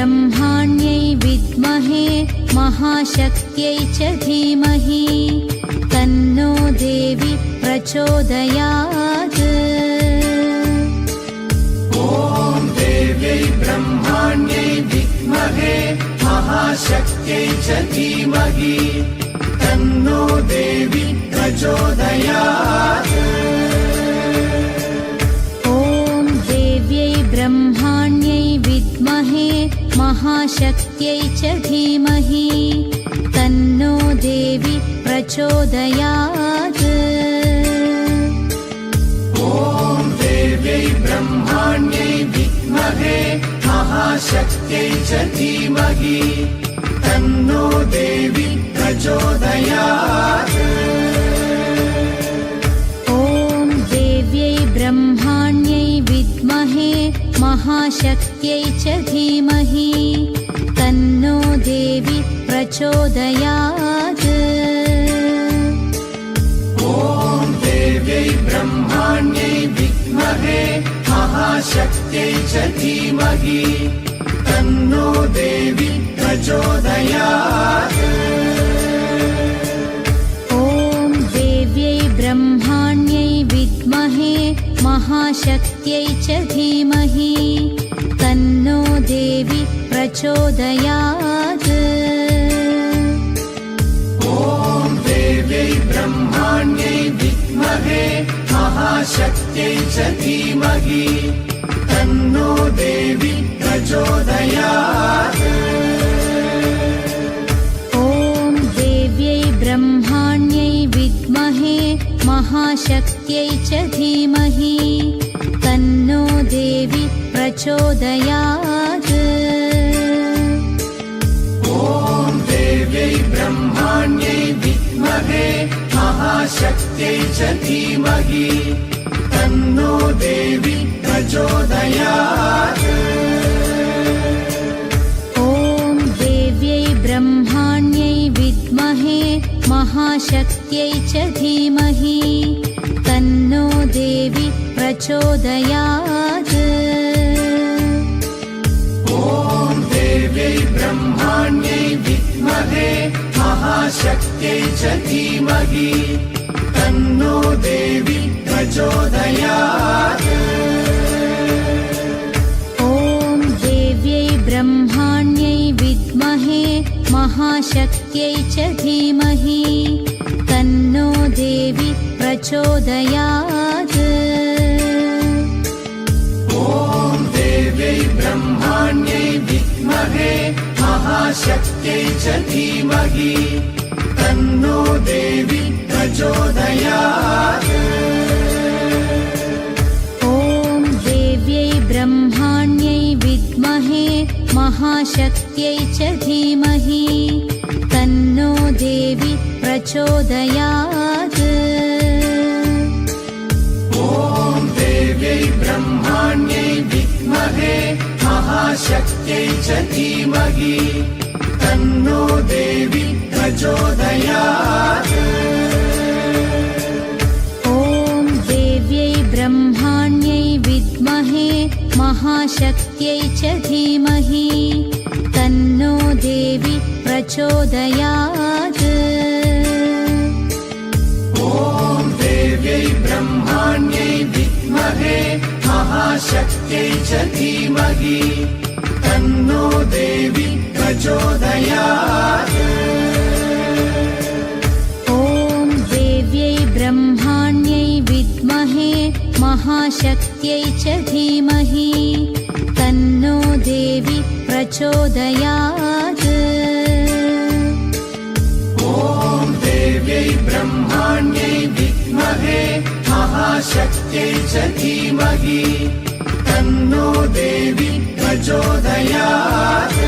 ब्रह्माण्यै विद्महे महाशक्त्यै च धीमहि तन्नो देवी प्रचोदयात्। ॐ देव्यै ब्रह्माण्यै विद्महे महाशक्त्यै च धीमहि तन्नो देवी प्रचोदयात्। ॐ देव्यै ब्रह्माण्यै विद्महे महाशक्त्यै च धीमहि तन्नो देवी प्रचोदयात्। ॐ देव्यै ब्रह्माण्यै विद्महे महाशक्त्यै च धीमहि तन्नो देवी प्रचोदयात्। ॐ देव्यै ब्रह्माण्यै विद्महे महाशक्त्यै च धीमहि तन्नो देवी प्रचोदयात्। ॐ देव्यै ब्रह्माण्यै विद्महे महाशक्त्यै च धीमहि तन्नो देवी प्रचोदयात्। ॐ देव्यै ब्रह्माण्यै विद्महे महाशक्त्यै च धीमहि तन्नो देवी प्रचोदयात्। ॐ देव्यै ब्रह्माण्यै विद्महे महाशक्त्यै च धीमहि तन्नो देवी प्रचोदयात्। ॐ देव्यै ब्रह्माण्यै विद्महे महाशक्त्यै च धीमहि तन्नो देवी प्रचोदयात्। ॐ देव्यै ब्रह्माण्यै विद्महे महाशक्त्यै च धीमहि तन्नो देवी प्रचोदयात्। ॐ देव्यै ब्रह्माण्यै विद्महे महाशक्त्यै च धीमहि तन्नो देवी प्रचोदयात्। ॐ देव्यै ब्रह्माण्यै विद्महे महाशक्त्यै च धीमहि तन्नो देवी प्रचोदयात्। ॐ देव्यै ब्रह्माण्यै विद्महे महाशक्त्यै च धीमहि तन्नो देवी प्रचोदयात्। ॐ देव्यै ब्रह्माण्यै विद्महे महाशक्त्यै च धीमहि तन्नो देवी प्रचोदयात्। ॐ देव्यै ब्रह्माण्यै विद्महे महाशक्त्यै च धीमहि तन्नो देवी प्रचोदयात्। ॐ देव्यै ब्रह्माण्यै विद्महे महाशक्त्यै च धीमहि तन्नो देवी प्रचोदयात्। ॐ देव्यै ब्रह्माण्यै विद्महे महाशक्त्यै च धीमहि तन्नो देवी प्रचोदयात्। ॐ देव्यै ब्रह्माण्यै विद्महे महाशक्त्यै च धीमहि तन्नो देवी प्रचोदयात्। ॐ देव्यै ब्रह्माण्यै विद्महे महाशक्त्यै च धीमहि तन्नो देवी प्रचोदयात्। ॐ देव्यै ब्रह्माण्यै विद्महे महाशक्त्यै च धीमहि तन्नो देवी प्रचोदयात्।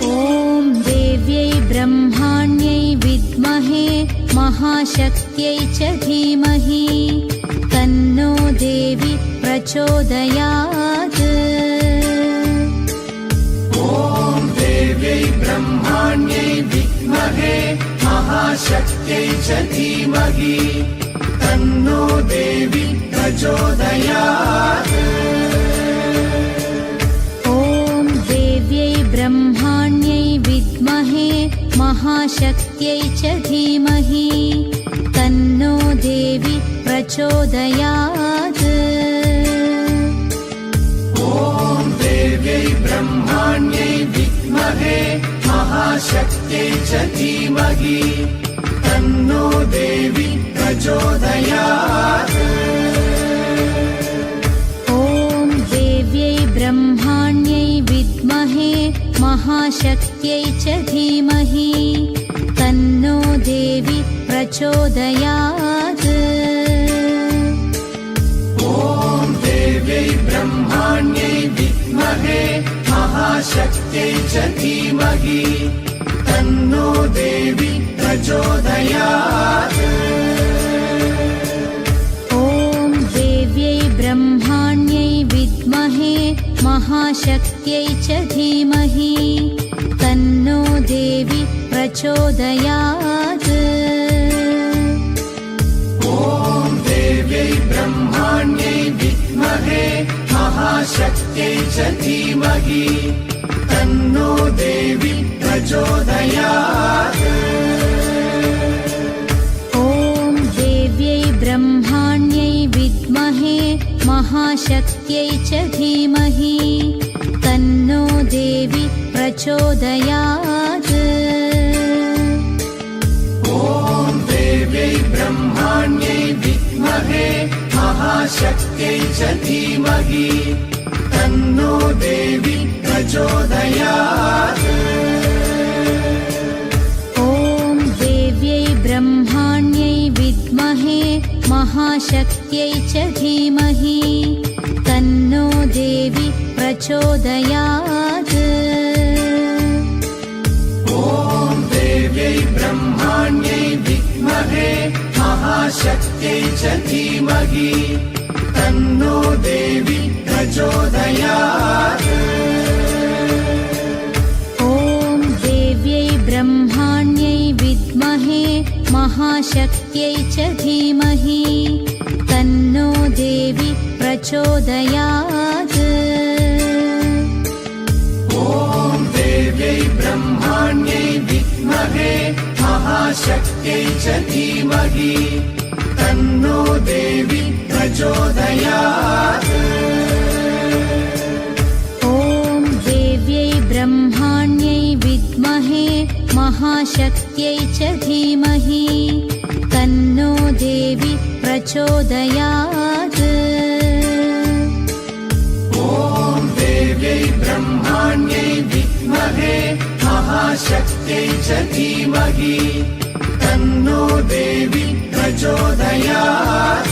ॐ देव्यै ब्रह्माण्यै विद्महे महाशक्त्यै च धीमहि तन्नो देवी प्रचोदयात्। ॐ देव्यै ब्रह्माण्यै विद्महे महाशक्त्यै च धीमहि तन्नो देवी प्रचोदयात्। ॐ देव्यै ब्रह्माण्यै विद्महे महाशक्त्यै च धीमहि तन्नो देवी प्रचोदयात्। ॐ देव्यै ब्रह्माण्यै विद्महे महाशक्त्यै च धीमहि तन्नो देवी प्रचोदयात्। ॐ देव्यै ब्रह्माण्यै विद्महे महाशक्त्यै च धीमहि तन्नो देवी प्रचोदयात्। ॐ देव्यै ब्रह्माण्यै विद्महे महाशक्त्यै च धीमहि तन्नो देवी प्रचोदयात्। ॐ देव्यै ब्रह्माण्यै विद्महे महाशक्त्यै च धीमहि तन्नो देवी प्रचोदयात्। ॐ देव्यै ब्रह्माण्यै विद्महे महाशक्त्यै च धीमहि तन्नो देवी प्रचोदयात्। ॐ देव्यै ब्रह्माण्यै विद्महे महाशक्त्यै च धीमहि तन्नो देवी प्रचोदयात्। ॐ देव्यै ब्रह्माण्यै विद्महे महाशक्त्यै च धीमहि तन्नो देवी प्रचोदयात्। ॐ देव्यै ब्रह्माण्यै विद्महे महाशक्त्यै च धीमहि तन्नो देवी प्रचोदयात्। ॐ देव्यै ब्रह्माण्यै विद्महे महाशक्त्यै च धीमहि तन्नो देवी प्रचोदयात्। ॐ देव्यै ब्रह्माण्यै विद्महे महाशक्त्यै च धीमहि तन्नो देवी प्रचोदयात्। ॐ देव्यै ब्रह्माण्यै विद्महे महाशक्त्यै च धीमहि तन्नो देवी प्रचोदयात्। ॐ देव्यै ब्रह्माण्यै विद्महे महाशक्त्यै च धीमहि तन्नो देवी प्रचोदयात्। ॐ देव्यै ब्रह्माण्यै विद्महे महाशक्त्यै च धीमहि तन्नो देवी प्रचोदयात्।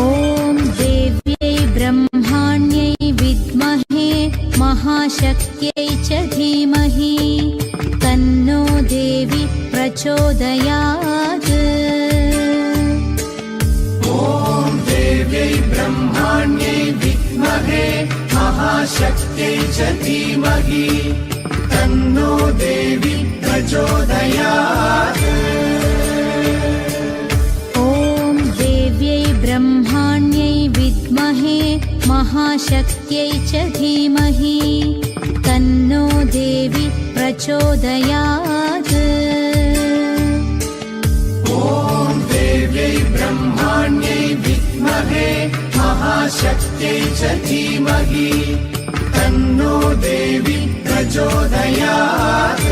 ॐ देव्यै ब्रह्माण्यै विद्महे महाशक्त्यै च धीमहि तन्नो देवी प्रचोदयात्। ॐ देव्यै ब्रह्माण्यै विद्महे महाशक्त्यै च धीमहि तन्नो देवी प्रचोदयात्। ॐ देव्यै ब्रह्माण्यै विद्महे महाशक्त्यै च धीमहि तन्नो देवी प्रचोदयात्। ॐ देव्यै ब्रह्माण्यै विद्महे महाशक्त्यै च धीमहि तन्नो देवी प्रचोदयात्।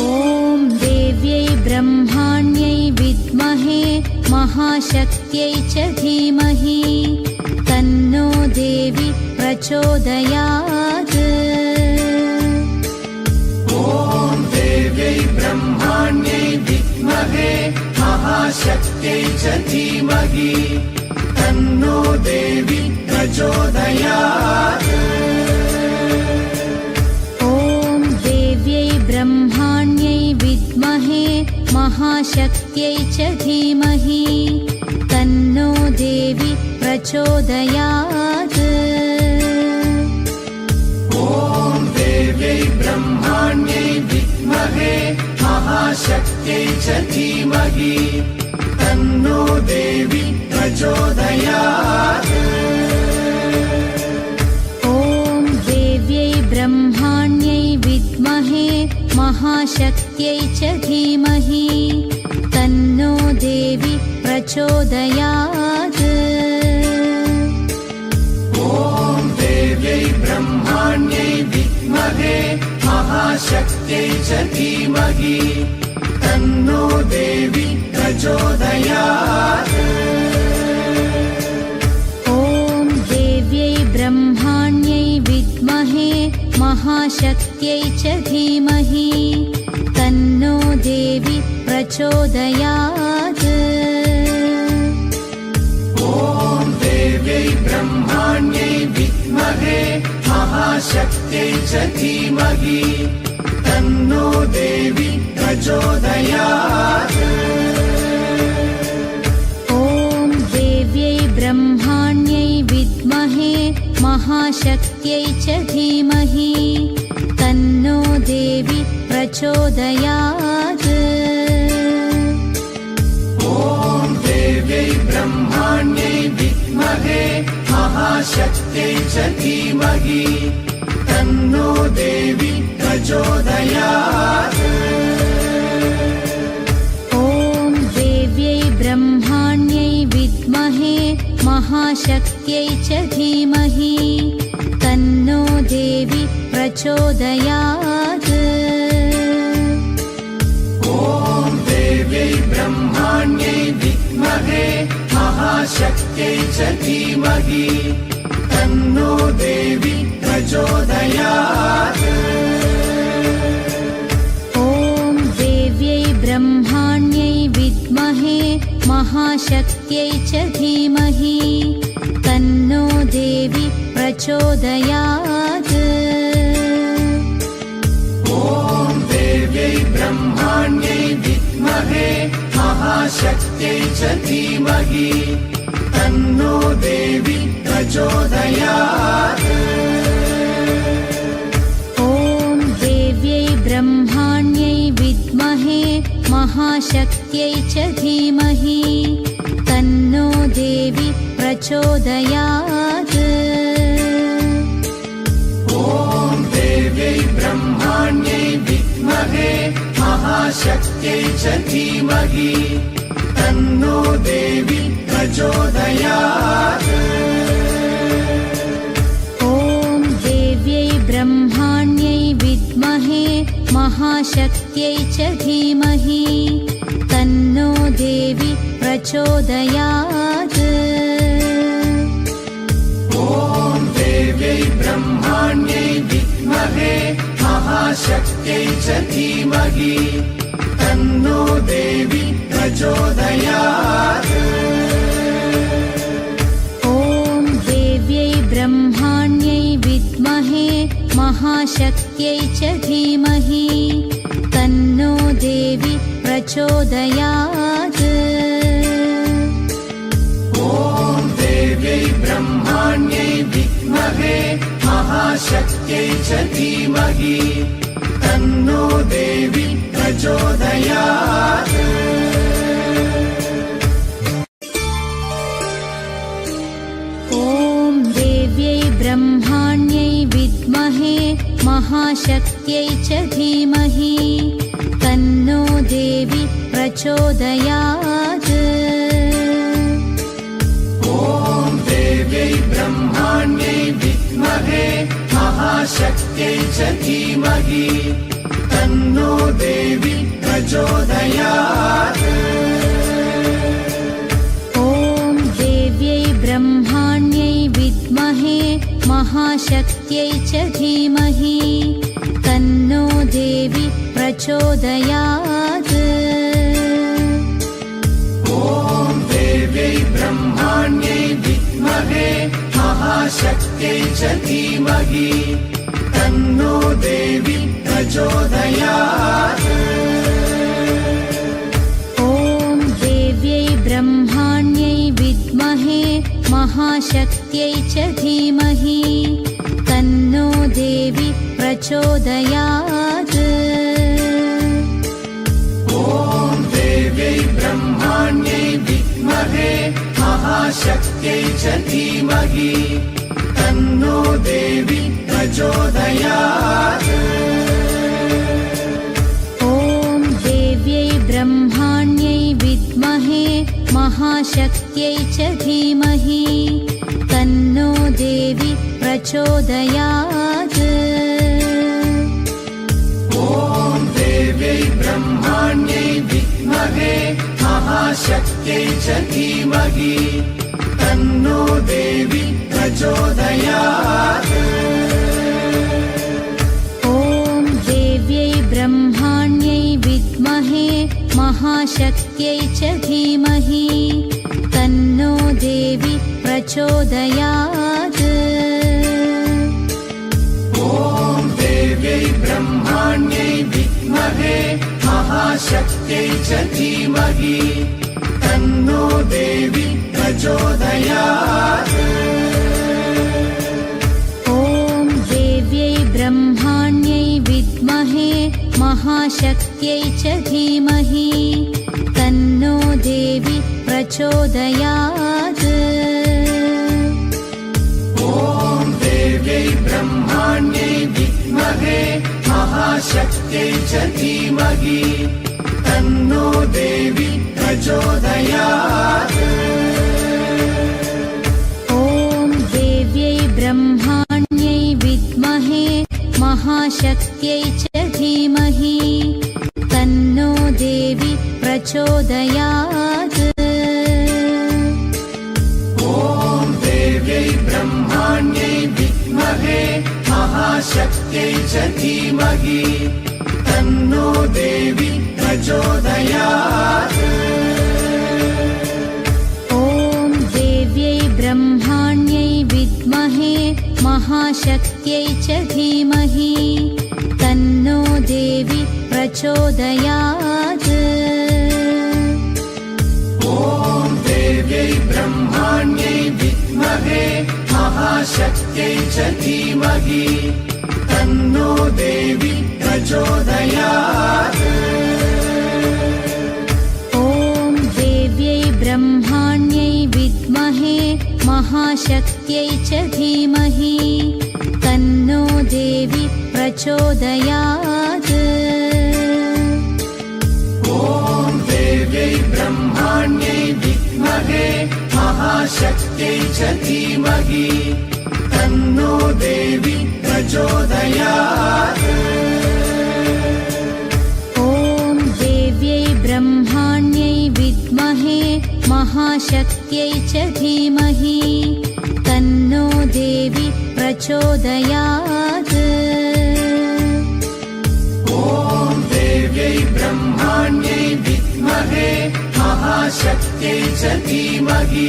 ॐ देव्यै ब्रह्माण्यै विद्महे महाशक्त्यै च धीमहि तन्नो देवी प्रचोदयात्। ॐ देव्यै ब्रह्माण्यै विद्महे महाशक्त्यै च धीमहि तन्नो देवी प्रचोदयात्। ॐ देव्यै ब्रह्माण्यै विद्महे महाशक्त्यै च धीमहि तन्नो देवी प्रचोदयात्। ॐ देव्यै ब्रह्माण्यै महाशक्त्यै च धीमहि तन्नो देवी प्रचोदयात्। ॐ देव्यै ब्रह्माण्यै विद्महे महाशक्त्यै च धीमहि तन्नो देवी प्रचोदयात्। ॐ देव्यै ब्रह्माण्यै विद्महे महाशक्त्यै च धीमहि तन्नो देवी प्रचोदयात्। ॐ देव्यै ब्रह्माण्यै विद्महे महाशक्त्यै च धीमहि तन्नो देवी प्रचोदयात्। ॐ देव्यै ब्रह्माण्यै विद्महे महाशक्त्यै च धीमहि तन्नो देवी प्रचोदयात्। ॐ देव्यै ब्रह्माण्यै विद्महे महाशक्त्यै च धीमहि तन्नो देवी प्रचोदयात्। ॐ देव्यै ब्रह्माण्यै विद्महे महाशक्त्यै च धीमहि तन्नो देवी प्रचोदयात्। ॐ देव्यै ब्रह्माण्यै विद्महे महाशक्त्यै च धीमहि तन्नो देवी प्रचोदयात्। ॐ देव्यै ब्रह्माण्यै विद्महे महाशक्त्यै च धीमहि तन्नो देवी प्रचोदयात्। ॐ देव्यै ब्रह्माण्यै विद्महे महाशक्त्यै च धीमहि तन्नो देवी प्रचोदयात्। ॐ देव्यै ब्रह्माण्यै विद्महे महाशक्त्यै च धीमहि तन्नो देवी प्रचोदयात्। ॐ देव्यै ब्रह्माण्यै विद्महे महाशक्त्यै च धीमहि तन्नो देवी प्रचोदयात्। ॐ देव्यै ब्रह्माण्यै विद्महे महाशक्त्यै च धीमहि तन्नो देवी प्रचोदयात्। ॐ देव्यै ब्रह्माण्यै विद्महे महाशक्त्यै च धीमहि तन्नो देवी प्रचोदयात्। ॐ देव्यै ब्रह्माण्यै विद्महे महाशक्त्यै च धीमहि तन्नो देवी प्रचोदयात्। ॐ देव्यै ब्रह्माण्यै विद्महे महाशक्त्यै च धीमहि तन्नो देवी प्रचोदयात्। ॐ देव्यै ब्रह्माण्यै विद्महे महाशक्त्यै च धीमहि तन्नो देवी प्रचोदयात्। ॐ देव्यै ब्रह्माण्यै विद्महे महाशक्त्यै च धीमहि तन्नो देवी प्रचोदयात्। ॐ देव्यै ब्रह्माण्यै विद्महे महाशक्त्यै च धीमहि तन्नो देवी प्रचोदयात्। ॐ देव्यै ब्रह्माण्यै विद्महे महाशक्त्यै च धीमहि तन्नो देवी प्रचोदयात्। ॐ देव्यै ब्रह्माण्यै विद्महे महाशक्त्यै च धीमहि तन्नो देवी प्रचोदयात्। ॐ देव्यै ब्रह्माण्यै विद्महे महाशक्त्यै च धीमहि तन्नो देवी प्रचोदयात्। ॐ महाशक्त्यै च धीमहि तन्नो देवी प्रचोदयात् ॐ देव्यै ब्रह्माण्यै विद्महे महाशक्त्यै च धीमहि तन्नो देवी प्रचोदयात् ॐ देव्यै ब्रह्माण्यै विद्महे महाशक्त्यै च धीमहि तन्नो देवी प्रचोदयात् ॐ देव्यै ब्रह्माण्यै विद्महे महाशक्त्यै च धीमहि तन्नो देवी प्रचोदयात् ॐ देव्यै ब्रह्माण्यै विद्महे महाशक्त्यै च धीमहि तन्नो देवी प्रचोदयात् ॐ देव्यै ब्रह्माण्यै विद्महे महाशक्त्यै च धीमहि तन्नो देवी प्रचोदयात् ॐ देव्यै ब्रह्माण्यै विद्महे महाशक्त्यै च धीमहि तन्नो देवी प्रचोदयात् ॐ देव्यै ब्रह्माण्यै विद्महे महाशक्त्यै च धीमहि तन्नो देवी प्रचोदयात् ॐ देव्यै ब्रह्माण्यै विद्महे महाशक्त्यै च धीमहि तन्नो देवी प्रचोदयात् ॐ देव्यै ब्रह्माण्यै विद्महे महाशक्त्यै च धीमहि तन्नो देवी प्रचोदयात् ॐ देव्यै ब्रह्माण्यै विद्महे महाशक्त्यै च धीमहि तन्नो देवी प्रचोदयात् ॐ देव्यै ब्रह्माण्यै विद्महे महाशक्त्यै च धीमहि तन्नो देवी प्रचोदयात् ॐ देव्यै ब्रह्माण्यै विद्महे महाशक्त्यै च धीमहि तन्नो देवी प्रचोदयात् ॐ देव्यै ब्रह्माण्यै विद्महे महाशक्त्यै च धीमहि तन्नो देवी प्रचोदयात् ॐ देव्यै ब्रह्माण्यै विद्महे महाशक्त्यै च धीमहि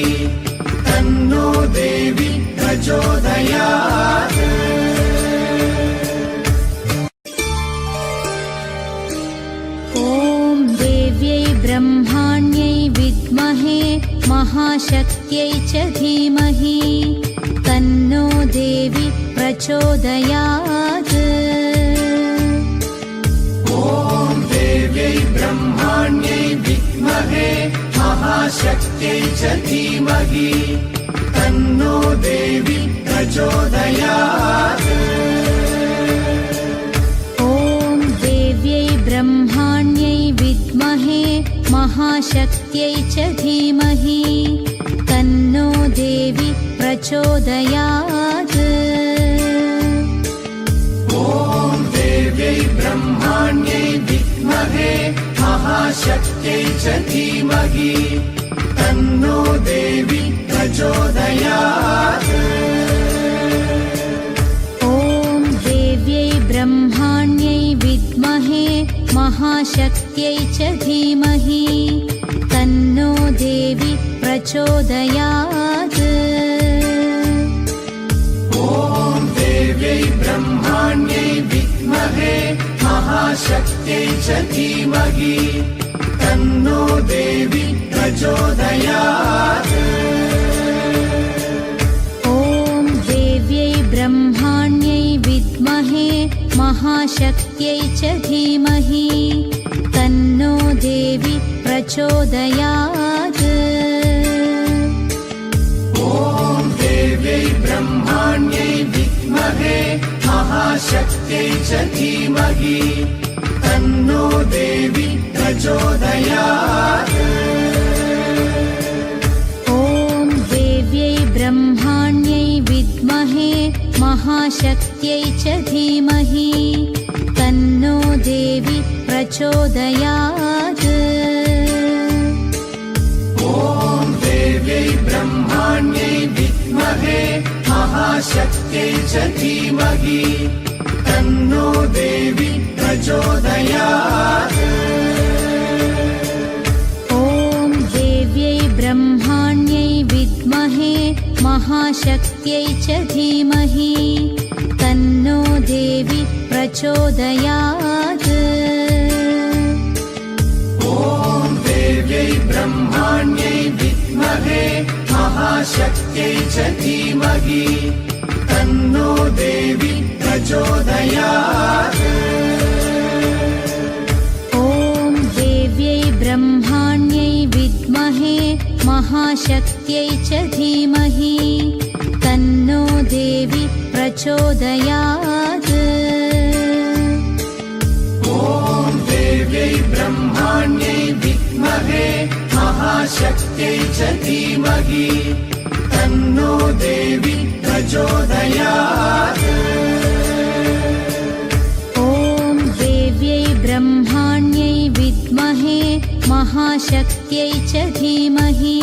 तन्नो देवी प्रचोदयात् ॐ देव्यै ब्रह्माण्यै विद्महे महाशक्त्यै च धीमहि तन्नो देवी प्रचोदयात् ॐ देव्यै ब्रह्माण्यै विद्महे महाशक्त्यै च धीमहि तन्नो देवी प्रचोदयात् ॐ देव्यै ब्रह्माण्यै विद्महे महाशक्त्यै च धीमहि तन्नो देवी प्रचोदयात् ॐ देव्यै ब्रह्माण्यै विद्महे महाशक्त्यै च धीमहि तन्नो देवी प्रचोदयात् ॐ देव्यै ब्रह्माण्यै विद्महे महाशक्त्यै च धीमहि तन्नो देवी प्रचोदयात् ॐ देव्यै ब्रह्माण्यै विद्महे महाशक्त्यै च धीमहि तन्नो देवी प्रचोदयात् ॐ देव्यै ब्रह्माण्यै विद्महे महाशक्त्यै च धीमहि तन्नो देवी प्रचोदयात् विद्महे महाशक्त्यै च धीमहि तन्नो देवी प्रचोदयात्। ॐ देव्यै ब्रह्माण्यै विद्महे महाशक्त्यै च धीमहि तन्नो देवी प्रचोदयात्। ॐ देव्यै ब्रह्माण्यै विद्महे महाशक्त्यै च धीमहि तन्नो देवी प्रचोदयात्। ॐ देव्यै ब्रह्माण्यै विद्महे महाशक्त्यै च धीमहि तन्नो देवी प्रचोदयात्। ॐ देव्यै ब्रह्माण्यै विद्महे महाशक्त्यै च धीमहि तन्नो देवी प्रचोदयात्। ॐ देव्यै ब्रह्माण्यै विद्महे महाशक्त्यै च धीमहि तन्नो देवी प्रचोदयात्। ॐ देव्यै ब्रह्माण्यै विद्महे महाशक्त्यै च धीमहि तन्नो देवी प्रचोदयात्। ॐ देव्यै ब्रह्माण्यै विद्महे महाशक्त्यै च धीमहि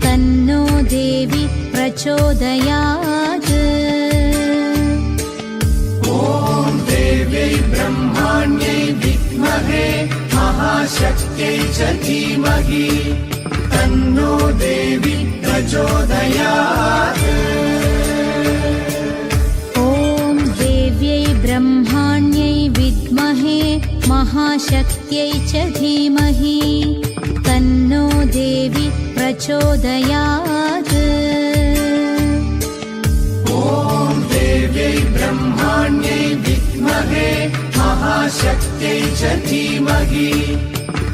तन्नो देवी प्रचोदयात्। ॐ देव्यै ब्रह्माण्यै विद्महे महाशक्त्यै च धीमहि तन्नो देवी प्रचोदयात्। ॐ देव्यै ब्रह्माण्यै विद्महे महाशक्त्यै च धीमहि तन्नो देवी प्रचोदयात्। ॐ देव्यै ब्रह्माण्यै विद्महे महाशक्त्यै च धीमहि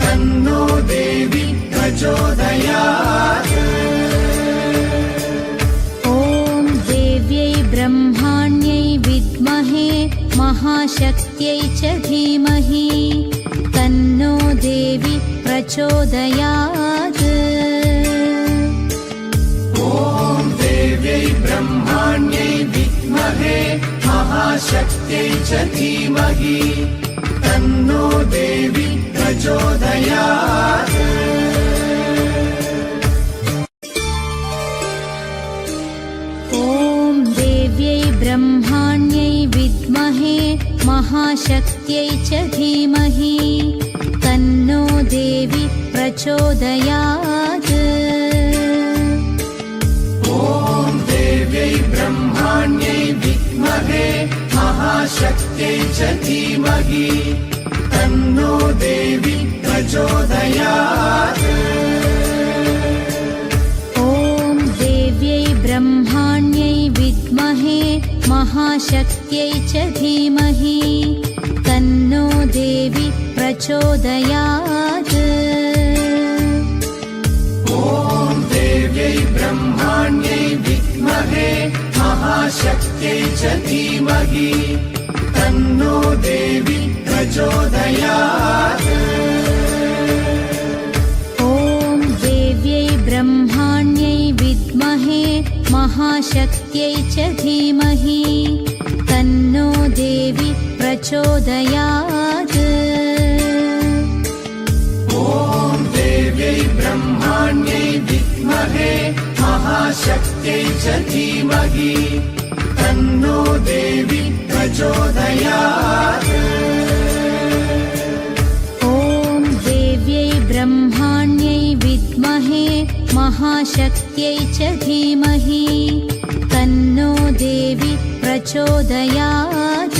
तन्नो देवी प्रचोदयात्। ॐ देव्यै ब्रह्माण्यै विद्महे महाशक्त्यै च धीमहि तन्नो देवी प्रचोदयात्। ॐ देव्यै ब्रह्माण्यै विद्महे महाशक्त्यै च धीमहि तन्नो देवी प्रचोदयात्। ॐ देव्यै ब्रह्माण्यै विद्महे महाशक्त्यै च धीमहि तन्नो देवी प्रचोदयात्। ॐ देव्यै ब्रह्माण्यै विद्महे महाशक्त्यै च धीमहि तन्नो देवी प्रचोदयात्। ॐ देव्यै ब्रह्माण्यै विद्महे महाशक्त्यै च धीमहि तन्नो देवी प्रचोदयात्। ॐ देव्यै ब्रह्माण्यै विद्महे महाशक्त्यै च धीमहि तन्नो देवी प्रचोदयात्। ॐ देव्यै ब्रह्माण्यै विद्महे महाशक्त्यै च धीमहि तन्नो देवी प्रचोदयात्। ॐ देव्यै ब्रह्माण्यै विद्महे महाशक्त्यै च धीमहि तन्नो देवी प्रचोदयात्। ॐ देव्यै ब्रह्माण्यै विद्महे महाशक्त्यै च धीमहि तन्नो देवी प्रचोदयात्।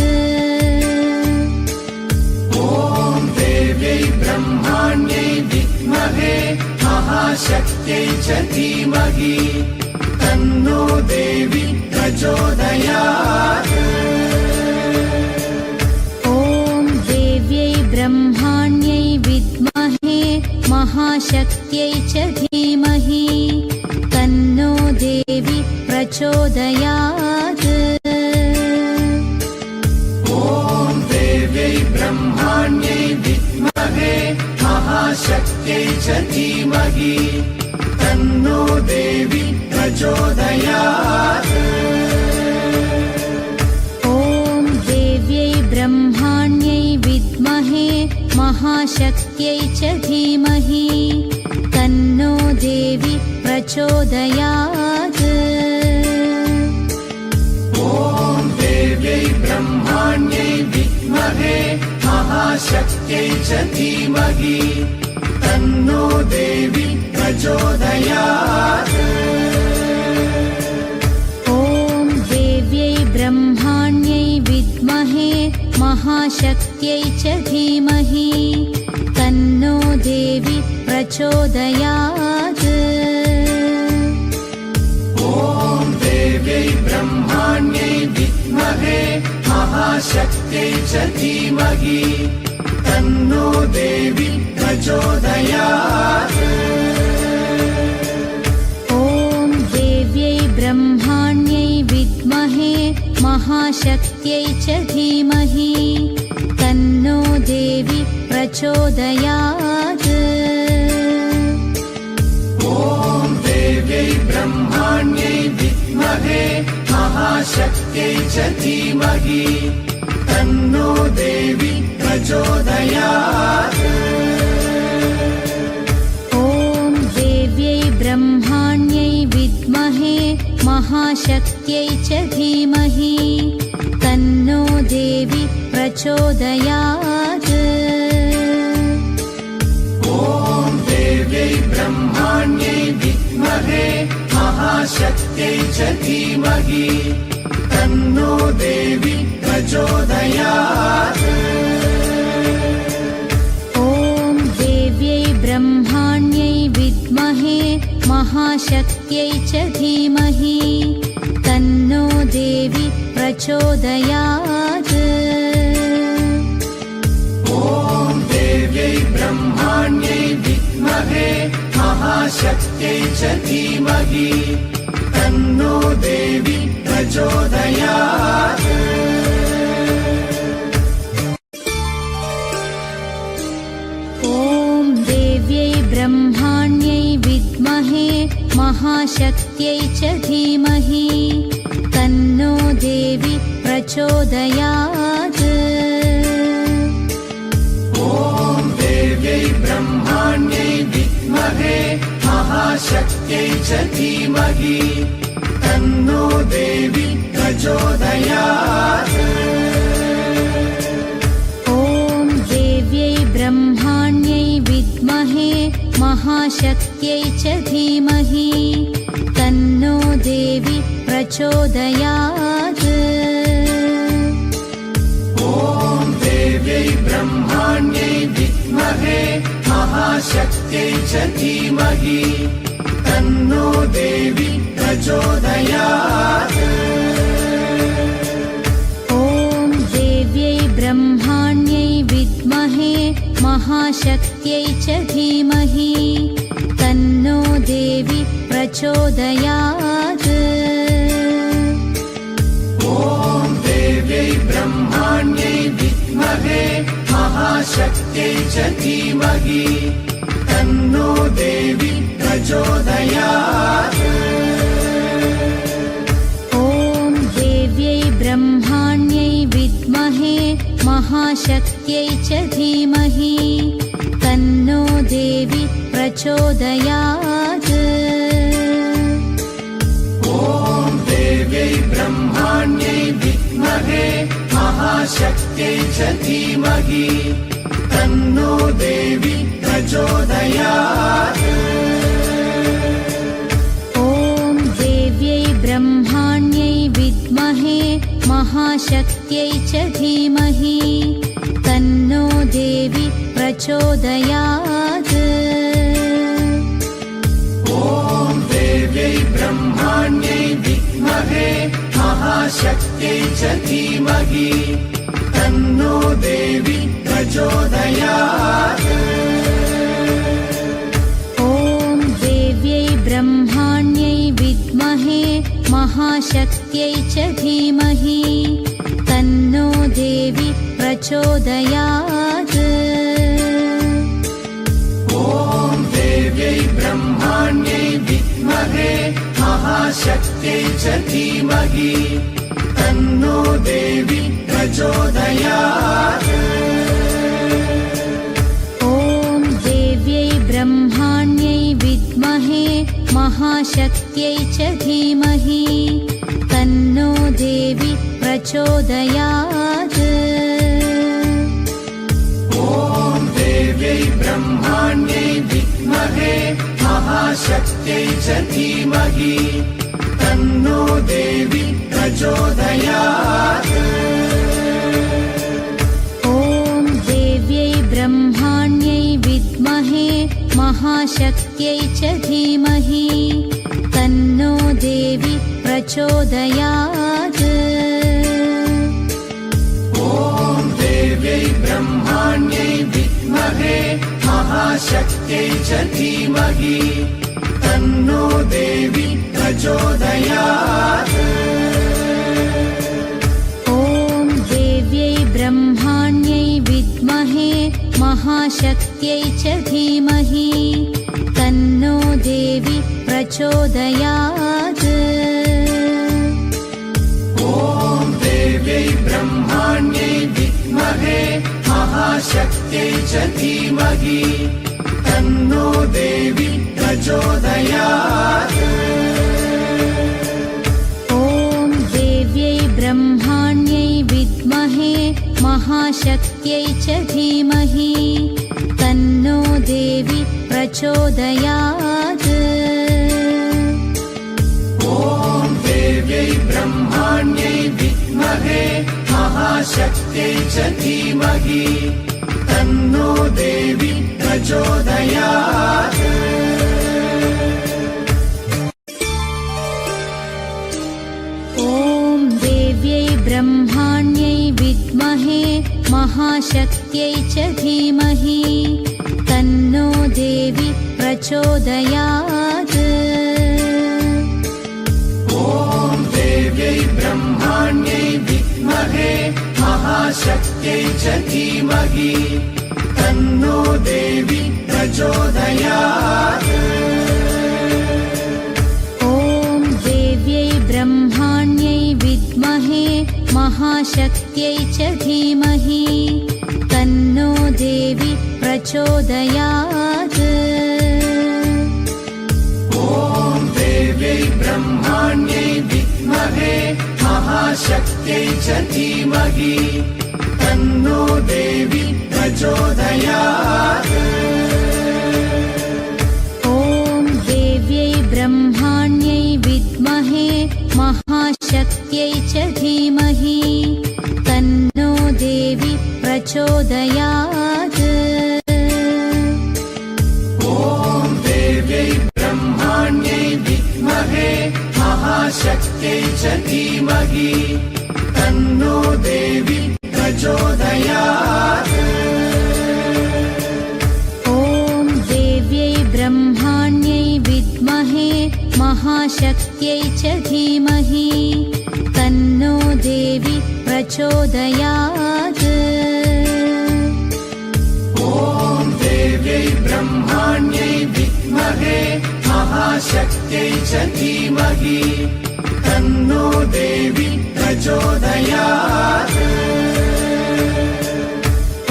ॐ देव्यै ब्रह्माण्यै विद्महे महाशक्त्यै च धीमहि तन्नो देवी प्रचोदयात्। ॐ देव्यै ब्रह्माण्यै विद्महे महाशक्त्यै च धीमहि तन्नो देवी प्रचोदयात्। महाशक्त्यै च धीमहि तन्नो देवी प्रचोदयात्। ॐ देव्यै ब्रह्माण्यै विद्महे महाशक्त्यै च धीमहि तन्नो देवी प्रचोदयात्। ॐ देव्यै ब्रह्माण्यै विद्महे महाशक्त्यै च धीमहि तन्नो देवी प्रचोदयात्। ॐ देव्यै ब्रह्माण्यै विद्महे महाशक्त्यै च धीमहि तन्नो देवी प्रचोदयात्। ॐ देव्यै ब्रह्माण्यै विद्महे महाशक्त्यै च धीमहि तन्नो देवी प्रचोदयात्। ॐ देव्यै ब्रह्माण्यै विद्महे महाशक्त्यै च धीमहि तन्नो देवी प्रचोदयात्। ॐ देव्यै ब्रह्माण्यै विद्महे महाशक्त्यै च धीमहि तन्नो देवी प्रचोदयात्। ॐ देव्यै ब्रह्माण्यै विद्महे महाशक्त्यै च धीमहि तन्नो देवी प्रचोदयात्। ॐ देव्यै ब्रह्माण्यै विद्महे महाशक्त्यै च धीमहि तन्नो देवी प्रचोदयात्। ॐ देव्यै ब्रह्माण्यै विद्महे महाशक्त्यै च धीमहि तन्नो देवी प्रचोदयात्। ॐ देव्यै ब्रह्माण्यै विद्महे महाशक्त्यै च धीमहि तन्नो देवी प्रचोदयात्। ॐ देव्यै ब्रह्माण्यै विद्महे महाशक्त्यै च धीमहि तन्नो देवी प्रचोदयात्। ॐ देव्यै ब्रह्माण्यै विद्महे महाशक्त्यै च धीमहि तन्नो देवी प्रचोदयात्। ॐ देव्यै ब्रह्माण्यै विद्महे महाशक्त्यै च धीमहि तन्नो देवी प्रचोदयात्। ॐ देव्यै ब्रह्माण्यै विद्महे महाशक्त्यै च धीमहि तन्नो देवी प्रचोदयात्। ॐ देव्यै ब्रह्माण्यै विद्महे महाशक्त्यै च धीमहि तन्नो देवी प्रचोदयात्। ॐ देव्यै ब्रह्माण्यै विद्महे महाशक्त्यै च धीमहि तन्नो देवी प्रचोदयात्। ॐ देव्यै ब्रह्माण्यै विद्महे महाशक्त्यै च धीमहि तन्नो देवी प्रचोदयात्। ॐ देव्यै ब्रह्माण्यै विद्महे महाशक्त्यै च धीमहि तन्नो देवी प्रचोदयात्। ॐ देव्यै ब्रह्माण्यै विद्महे महाशक्त्यै च धीमहि तन्नो देवी प्रचोदयात्। ॐ देव्यै ब्रह्माण्यै विद्महे महाशक्त्यै च धीमहि तन्नो देवी प्रचोदयात्। ॐ देव्यै ब्रह्माण्यै विद्महे महाशक्त्यै च धीमहि तन्नो देवी प्रचोदयात्। ॐ महाशक्त्यै च धीमहि तन्नो देवी प्रचोदयात्। ॐ देव्यै ब्रह्माण्यै विद्महे महाशक्त्यै च धीमहि तन्नो देवी प्रचोदयात्। ॐ देव्यै ब्रह्माण्यै विद्महे महाशक्त्यै च धीमहि तन्नो देवी प्रचोदयात्। ॐ देव्यै ब्रह्माण्यै विद्महे महाशक्त्यै च धीमहि तन्नो देवी प्रचोदयात्। ॐ देव्यै ब्रह्माण्यै विद्महे महाशक्त्यै च धीमहि तन्नो देवी प्रचोदयात्। ॐ देव्यै ब्रह्माण्यै विद्महे महाशक्त्यै च धीमहि तन्नो देवी प्रचोदयात्। ॐ देव्यै ब्रह्माण्यै विद्महे महाशक्त्यै च धीमहि तन्नो देवी प्रचोदयात्। ॐ देव्यै ब्रह्माण्यै विद्महे महाशक्त्यै च धीमहि तन्नो देवी प्रचोदयात्। ॐ देव्यै ब्रह्माण्यै विद्महे महाशक्त्यै च धीमहि तन्नो देवी प्रचोदयात्। ॐ देव्यै ब्रह्माण्यै विद्महे महाशक्त्यै च धीमहि तन्नो देवी प्रचोदयात्। ॐ देव्यै ब्रह्माण्यै विद्महे महाशक्त्यै च धीमहि तन्नो देवी प्रचोदयात्। ॐ देव्यै ब्रह्माण्यै विद्महे महाशक्त्यै च धीमहि तन्नो देवी प्रचोदयात्। ॐ देव्यै ब्रह्माण्यै विद्महे महाशक्त्यै च धीमहि तन्नो देवी प्रचोदयात्। ॐ देव्यै ब्रह्माण्यै विद्महे महाशक्त्यै च धीमहि तन्नो देवी प्रचोदयात्। ॐ देव्यै ब्रह्माण्यै विद्महे महाशक्त्यै च धीमहि तन्नो देवी प्रचोदयात्। ॐ देव्यै ब्रह्माण्यै विद्महे महाशक्त्यै च धीमहि तन्नो देवी प्रचोदयात्। ॐ देव्यै ब्रह्माण्यै विद्महे महाशक्त्यै च धीमहि तन्नो देवी प्रचोदयात्।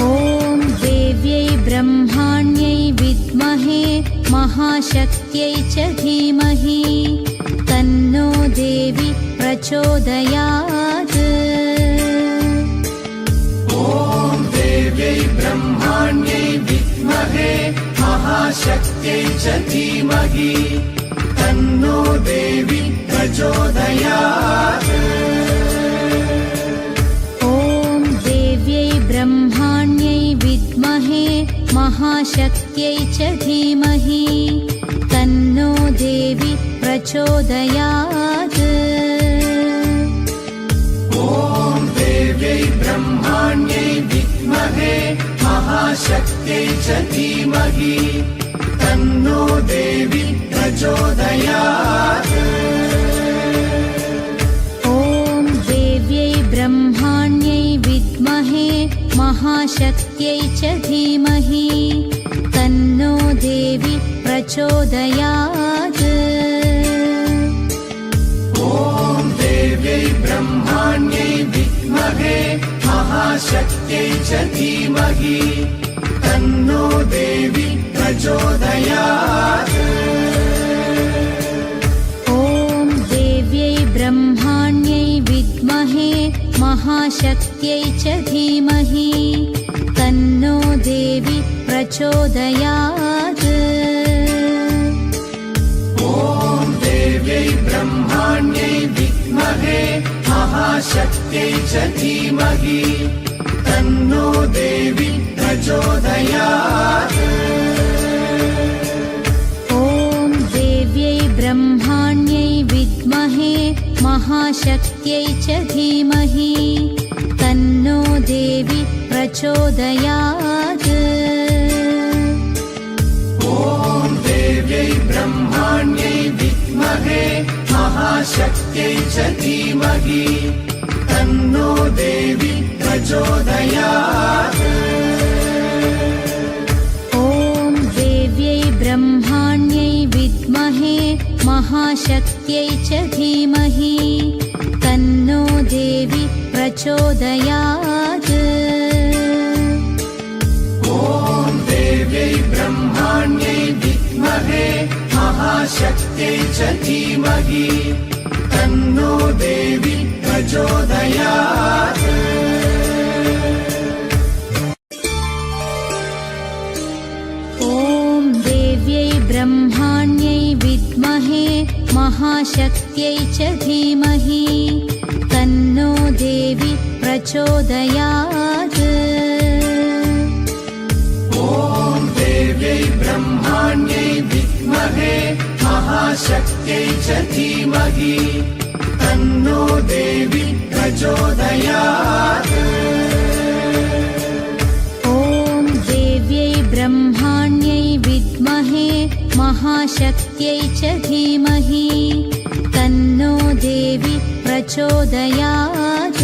ॐ देव्यै ब्रह्माण्यै विद्महे महाशक्त्यै च धीमहि तन्नो देवी प्रचोदयात्। ॐ देव्यै ब्रह्माण्यै विद्महे महाशक्त्यै च धीमहि तन्नो देवी प्रचोदयात्। ॐ देव्यै ब्रह्माण्यै विद्महे महाशक्त्यै च धीमहि तन्नो देवी प्रचोदयात्। ॐ देव्यै ब्रह्माण्यै विद्महे महाशक्त्यै च धीमहि तन्नो देवी प्रचोदयात्। ॐ देव्यै ब्रह्माण्यै विद्महे महाशक्त्यै च धीमहि तन्नो देवी प्रचोदयात्। महाशक्त्यै च धीमहि तन्नो देवी प्रचोदयात्। ॐ देव्यै ब्रह्माण्यै विद्महे महाशक्त्यै च धीमहि तन्नो देवी प्रचोदयात्। ॐ देव्यै ब्रह्माण्यै विद्महे महाशक्त्यै च धीमहि तन्नो देवी प्रचोदयात्। ॐ देव्यै ब्रह्माण्यै विद्महे महाशक्त्यै च धीमहि तन्नो देवी प्रचोदयात्। ॐ देव्यै ब्रह्माण्यै विद्महे महाशक्त्यै च धीमहि तन्नो देवी प्रचोदयात्। ॐ देव्यै ब्रह्माण्यै विद्महे महाशक्त्यै च धीमहि तन्नो देवी प्रचोदयात्। ॐ देव्यै ब्रह्माण्यै विद्महे महाशक्त्यै च धीमहि तन्नो देवी प्रचोदयात्। ॐ देव्यै ब्रह्माण्यै विद्महे महाशक्त्यै च धीमहि तन्नो देवी प्रचोदयात्। ॐ देव्यै ब्रह्माण्यै विद्महे महाशक्त्यै च धीमहि तन्नो देवी प्रचोदयात्। ॐ देव्यै ब्रह्माण्यै विद्महे महाशक्त्यै च धीमहि तन्नो देवी प्रचोदयात्।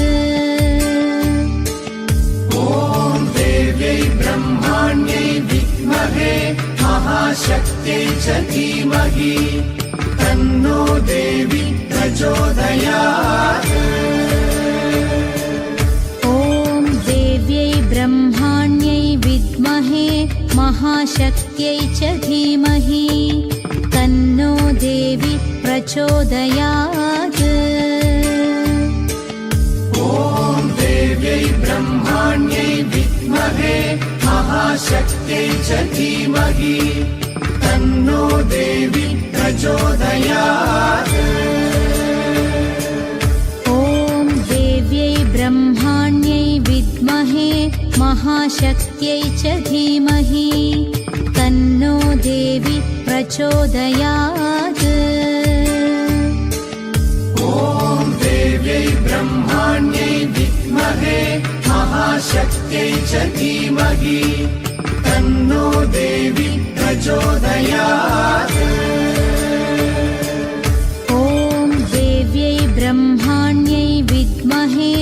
ॐ देव्यै ब्रह्माण्यै विद्महे महाशक्त्यै च धीमहि तन्नो देवी प्रचोदयात्। ॐ देव्यै ब्रह्माण्यै विद्महे महाशक्त्यै च धीमहि तन्नो देवी प्रचोदयात्। ॐ देव्यै ब्रह्माण्यै विद्महे महाशक्त्यै च धीमहि तन्नो देवी प्रचोदयात्। ॐ देव्यै ब्रह्माण्यै विद्महे महाशक्त्यै च धीमहि तन्नो देवी प्रचोदयात्। ॐ देव्यै ब्रह्माण्यै विद्महे महाशक्त्यै च धीमहि तन्नो देवी प्रचोदयात्। ॐ देव्यै ब्रह्माण्यै विद्महे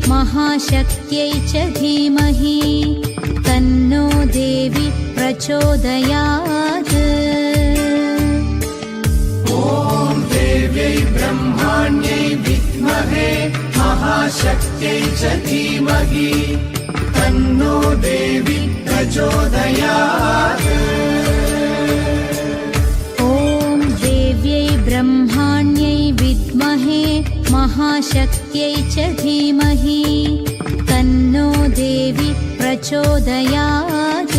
महाशक्त्यै च धीमहि तन्नो देवी प्रचोदयात्। ॐ देव्यै ब्रह्माण्यै विद्महे महाशक्त्यै च धीमहि तन्नो देवी प्रचोदयात्। ॐ देव्यै ब्रह्माण्यै विद्महे महाशक्त्यै च धीमहि तन्नो देवी प्रचोदयात्।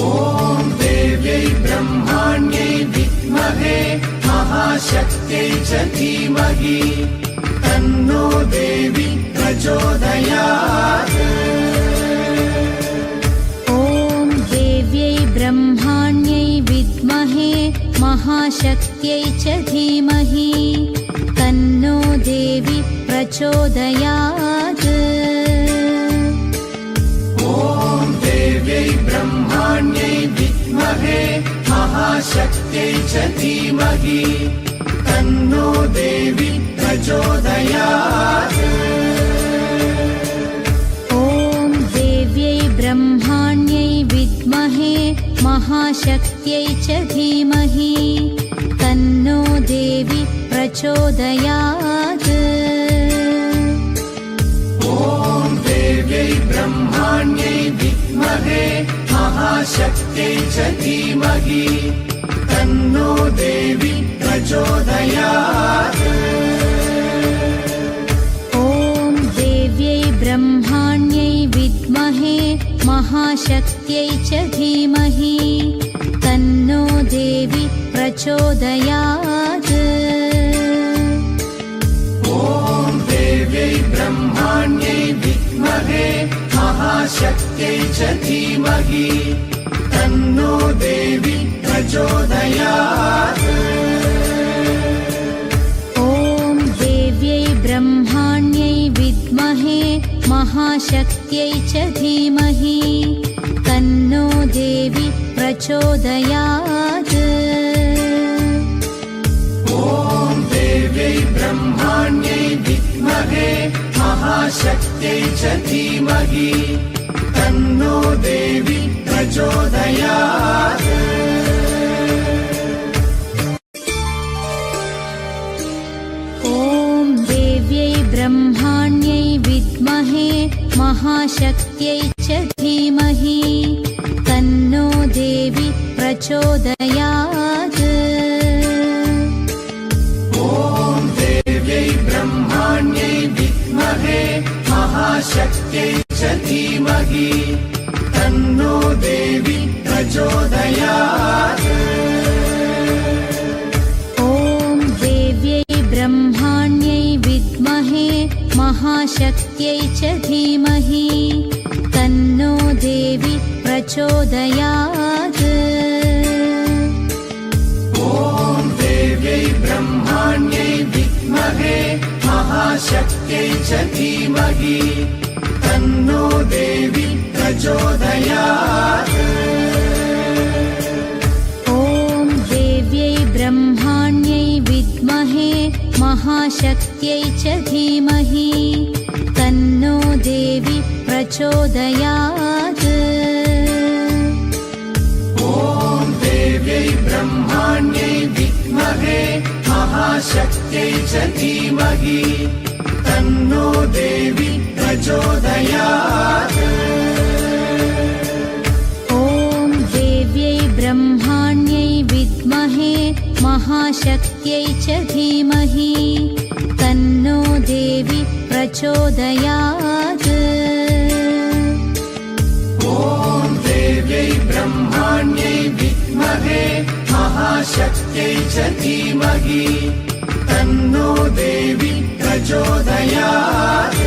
ॐ देव्यै ब्रह्माण्यै विद्महे महाशक्त्यै च धीमहि तन्नो देवी प्रचोदयात्। ॐ देव्यै ब्रह्माण्यै विद्महे महाशक्त्यै च धीमहि तन्नो देवी प्रचोदयात्। ॐ देव्यै ब्रह्माण्यै विद्महे महाशक्त्यै च धीमहि तन्नो देवी प्रचोदयात्। ॐ देव्यै ब्रह्माण्यै विद्महे महाशक्त्यै च धीमहि तन्नो देवी प्रचोदयात्। ॐ विद्महे महाशक्त्यै च धीमहि तन्नो देवी प्रचोदयात् ॐ देव्यै ब्रह्माण्यै विद्महे महाशक्त्यै च धीमहि तन्नो देवी प्रचोदयात् ॐ देव्यै ब्रह्माण्यै विद्महे महाशक्त्यै च धीमहि तन्नो देवी प्रचोदयात् ॐ देव्यै ब्रह्माण्यै विद्महे महाशक्त्यै च धीमहि तन्नो देवी प्रचोदयात् ॐ देव्यै ब्रह्माण्यै विद्महे महाशक्त्यै च धीमहि तन्नो देवी प्रचोदयात् ॐ देव्यै ब्रह्माण्यै विद्महे महाशक्त्यै च धीमहि तन्नो देवी प्रचोदयात् ॐ देव्यै ब्रह्माण्यै विद्महे महाशक्त्यै च धीमहि तन्नो देवी प्रचोदयात् ॐ देव्यै ब्रह्माण्यै विद्महे महाशक्त्यै च धीमहि तन्नो देवी प्रचोदयात् ॐ देव्यै ब्रह्माण्यै विद्महे महाशक्त्यै च धीमहि तन्नो देवी प्रचोदयात् ॐ देव्यै ब्रह्माण्यै विद्महे महाशक्त्यै च धीमहि तन्नो देवी प्रचोदयात् ॐ देव्यै ब्रह्माण्यै विद्महे महाशक्त्यै च धीमहि तन्नो देवी प्रचोदयात् ॐ देव्यै ब्रह्माण्यै विद्महे महाशक्त्यै च धीमहि तन्नो देवी प्रचोदयात् ॐ देव्यै ब्रह्माण्यै विद्महे महाशक्त्यै च धीमहि तन्नो देवी प्रचोदयात्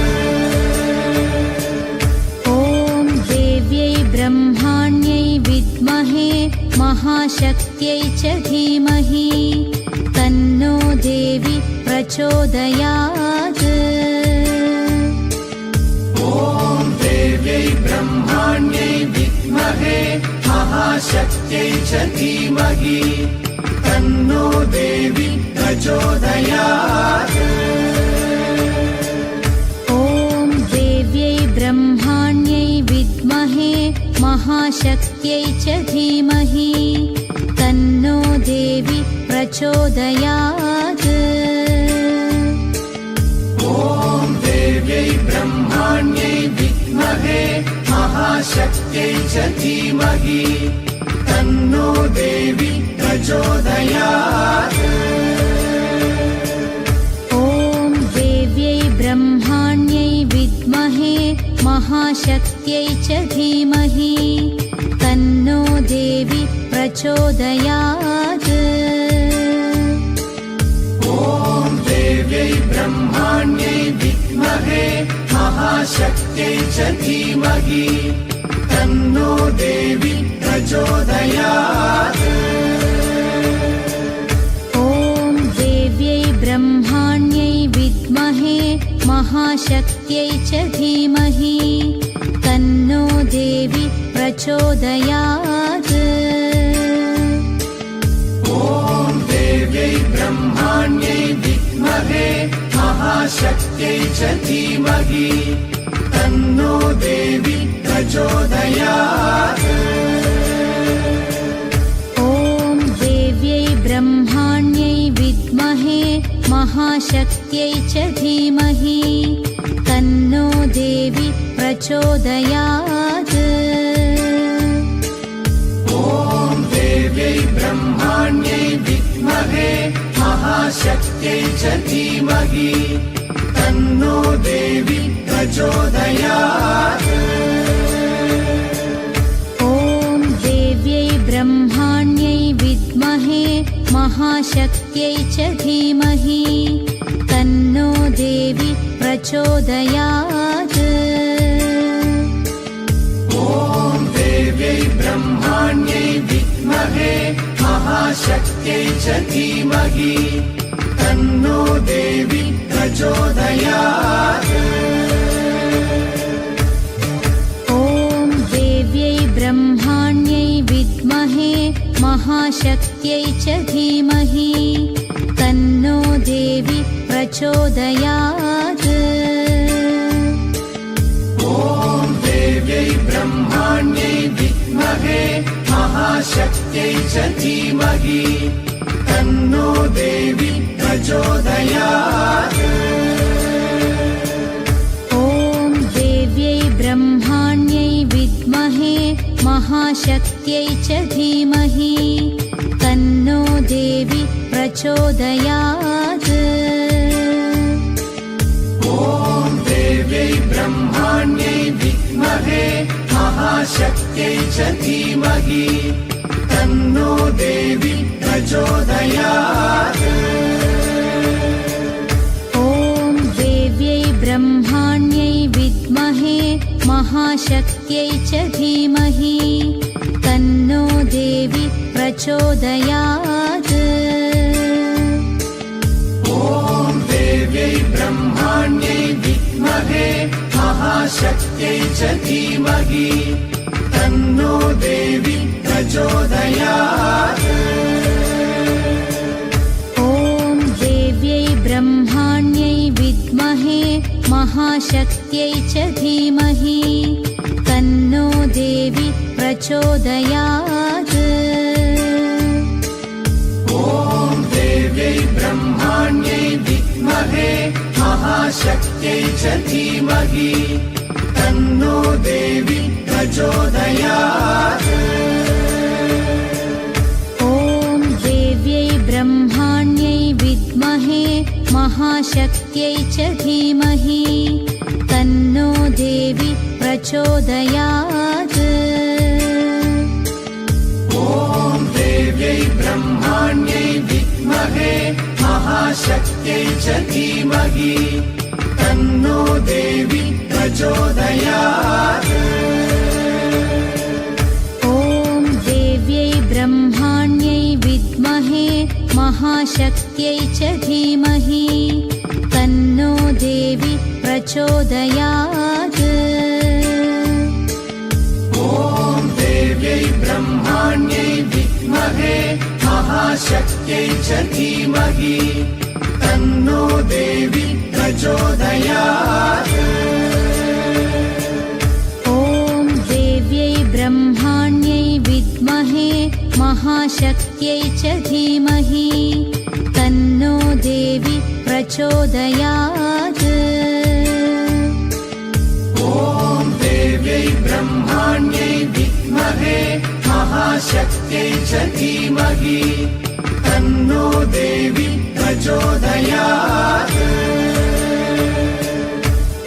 ॐ देव्यै ब्रह्माण्यै विद्महे महाशक्त्यै च धीमहि तन्नो देवी प्रचोदयात् ॐ देव्यै ब्रह्माण्यै विद्महे महाशक्त्यै च धीमहि तन्नो देवी प्रचोदयात् ॐ देव्यै ब्रह्माण्यै विद्महे महाशक्त्यै च धीमहि तन्नो देवी प्रचोदयात् ॐ देव्यै ब्रह्माण्यै विद्महे महाशक्त्यै च धीमहि तन्नो देवी प्रचोदयात् ॐ देव्यै ब्रह्माण्यै विद्महे महाशक्त्यै च धीमहि तन्नो देवी प्रचोदयात् ॐ देव्यै ब्रह्माण्यै विद्महे महाशक्त्यै च धीमहि तन्नो देवी प्रचोदयात् ॐ देव्यै ब्रह्माण्यै विद्महे महाशक्त्यै च धीमहि तन्नो देवी प्रचोदयात् ॐ देव्यै ब्रह्माण्यै विद्महे महाशक्त्यै च धीमहि तन्नो देवी प्रचोदयात् ॐ देव्यै ब्रह्माण्यै विद्महे महाशक्त्यै च धीमहि तन्नो देवी प्रचोदयात् महाशक्त्यै च धीमहि तन्नो देवी प्रचोदयात्। ॐ देव्यै ब्रह्माण्यै विद्महे महाशक्त्यै च धीमहि तन्नो देवी प्रचोदयात्। ॐ देव्यै ब्रह्माण्यै विद्महे महाशक्त्यै च धीमहि तन्नो देवी प्रचोदयात्। ॐ देव्यै ब्रह्माण्यै विद्महे महाशक्त्यै च धीमहि तन्नो देवी प्रचोदयात्। ॐ देव्यै ब्रह्माण्यै विद्महे महाशक्त्यै च धीमहि तन्नो देवी प्रचोदयात्। ॐ देव्यै ब्रह्माण्यै विद्महे महाशक्त्यै च धीमहि तन्नो देवी प्रचोदयात्। ॐ देव्यै ब्रह्माण्यै विद्महे महाशक्त्यै च धीमहि तन्नो देवी प्रचोदयात्। ॐ देव्यै ब्रह्माण्यै विद्महे महाशक्त्यै च धीमहि तन्नो देवी प्रचोदयात्। ॐ देव्यै ब्रह्माण्यै विद्महे महाशक्त्यै च धीमहि तन्नो देवी प्रचोदयात्। ॐ देव्यै ब्रह्माण्यै विद्महे महाशक्त्यै च धीमहि तन्नो देवी प्रचोदयात्। ॐ देव्यै ब्रह्माण्यै विद्महे महाशक्त्यै च धीमहि तन्नो देवी प्रचोदयात्। ॐ देव्यै ब्रह्माण्यै विद्महे महाशक्त्यै च धीमहि तन्नो देवी प्रचोदयात्। ॐ देव्यै ब्रह्माण्यै विद्महे महाशक्त्यै च धीमहि तन्नो देवी प्रचोदयात्। ॐ देव्यै ब्रह्माण्यै विद्महे महाशक्त्यै च धीमहि तन्नो देवी प्रचोदयात्। ॐ देव्यै ब्रह्माण्यै विद्महे महाशक्त्यै च धीमहि तन्नो देवी प्रचोदयात्। ॐ देव्यै ब्रह्माण्यै विद्महे महाशक्त्यै च धीमहि तन्नो देवी प्रचोदयात्। ॐ देव्यै ब्रह्माण्यै विद्महे महाशक्त्यै च धीमहि तन्नो देवी प्रचोदयात्।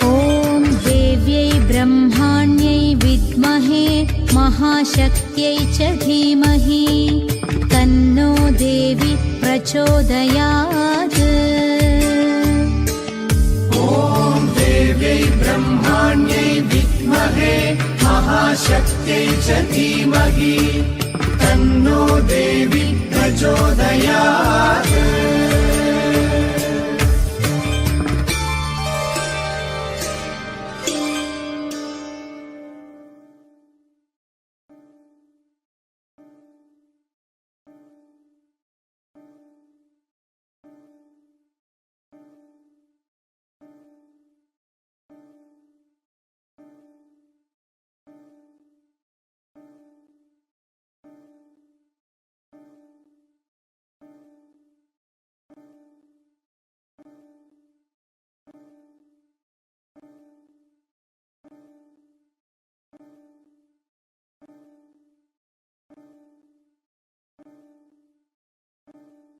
ॐ देव्यै ब्रह्माण्यै विद्महे महाशक्त्यै च धीमहि तन्नो देवी प्रचोदयात्। ॐ देव्यै ब्रह्माण्यै विद्महे महाशक्त्यै च धीमहि तन्नो देवी प्रचोदयात्।